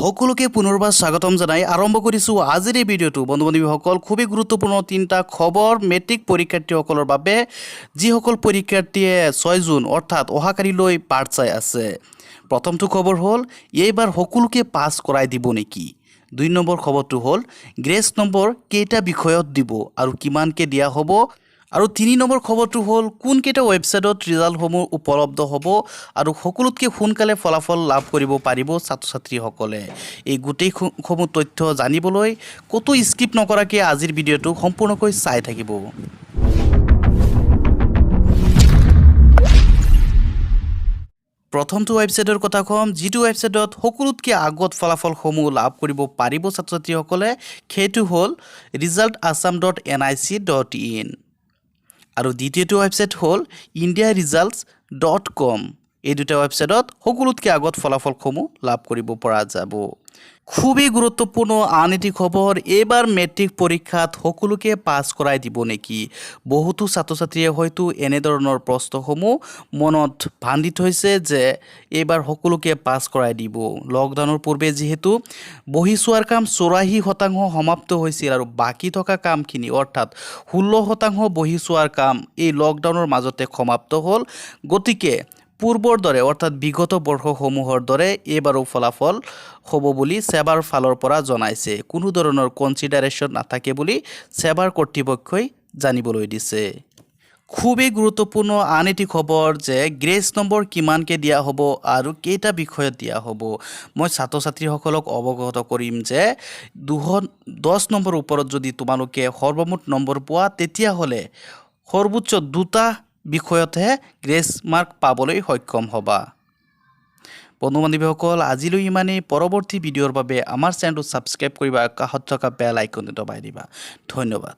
সকলোকে পুনৰবাৰ স্বাগতম জনাই আৰম্ভ কৰিছোঁ আজিৰ এই ভিডিঅ'টো। বন্ধু বান্ধৱীসকল, খুবেই গুৰুত্বপূৰ্ণ তিনিটা খবৰ মেট্ৰিক পৰীক্ষাৰ্থীসকলৰ বাবে, যিসকল পৰীক্ষাৰ্থীয়ে 6 জুন অৰ্থাৎ অহাকালিলৈ পাঠ চাই আছে। প্ৰথমটো খবৰ হ'ল, এইবাৰ সকলোকে পাছ কৰাই দিব নেকি। 2 নম্বৰ খবৰটো হ'ল, গ্ৰেছ নম্বৰ কেইটা বিষয়ত দিব আৰু কিমানকৈ দিয়া হ'ব। আৰু 3 নম্বৰ খবৰটো হ'ল, কোনকেইটা ৱেবছাইটত ৰিজাল্টসমূহ উপলব্ধ হ'ব আৰু সকলোতকৈ সোনকালে ফলাফল লাভ কৰিব পাৰিব ছাত্ৰ ছাত্ৰীসকলে। এই গোটেইসমূহ তথ্য জানিবলৈ ক'তো স্কিপ নকৰাকৈ আজিৰ ভিডিঅ'টো সম্পূৰ্ণকৈ চাই থাকিব। প্ৰথমটো ৱেবছাইটৰ কথা ক'ম, যিটো ৱেবছাইটত সকলোতকৈ আগত ফলাফলসমূহ লাভ কৰিব পাৰিব ছাত্ৰ ছাত্ৰীসকলে, সেইটো হ'ল resultassam.nic.in। আৰু দ্বিতীয়টো ৱেবছাইট হ'ল indiaresults.com। এই দুটা ৱেবছাইটত সকলোতকৈ আগত ফলাফলসমূহ লাভ কৰিব পৰা যাব। খুবেই গুৰুত্বপূৰ্ণ আন এটি খবৰ, এইবাৰ মেট্ৰিক পৰীক্ষাত সকলোকে পাছ কৰাই দিব নেকি। বহুতো ছাত্ৰ ছাত্ৰীয়ে হয়তো এনেধৰণৰ প্ৰশ্নসমূহ মনত বান্ধি থৈছে যে এইবাৰ সকলোকে পাছ কৰাই দিব। লকডাউনৰ পূৰ্বে যিহেতু বহি চোৱাৰ কাম 84% সমাপ্ত হৈছিল আৰু বাকী থকা কামখিনি অৰ্থাৎ 16% বহি চোৱাৰ কাম এই লকডাউনৰ মাজতে সমাপ্ত হ'ল। গতিকে পূৰ্বৰ দৰে অৰ্থাৎ বিগত বৰ্ষসমূহৰ দৰে এইবাৰো ফলাফল হ'ব বুলি সেবাৰ ফালৰ পৰা জনাইছে। কোনো ধৰণৰ কনচিডাৰেশ্যন নাথাকে বুলি সেবাৰ কৰ্তৃপক্ষই জানিবলৈ দিছে। খুবেই গুৰুত্বপূৰ্ণ আন এটি খবৰ যে গ্ৰেছ নম্বৰ কিমানকৈ দিয়া হ'ব আৰু কেইটা বিষয়ত দিয়া হ'ব। মই ছাত্ৰ ছাত্ৰীসকলক অৱগত কৰিম যে 10 নম্বৰ ওপৰত যদি তোমালোকে সৰ্বমুঠ নম্বৰ পোৱা, তেতিয়াহ'লে সৰ্বোচ্চ 2টা বিষয়তহে গ্ৰেছ মাৰ্ক পাবলৈ সক্ষম হ'বা। বন্ধু বান্ধৱীসকল, আজিলৈ ইমানেই। পৰৱৰ্তী ভিডিঅ'ৰ বাবে আমাৰ চেনেলটো ছাবস্ক্ৰাইব কৰিবা, কাষত থকা বেল আইকনটো দবাই দিবা। ধন্যবাদ।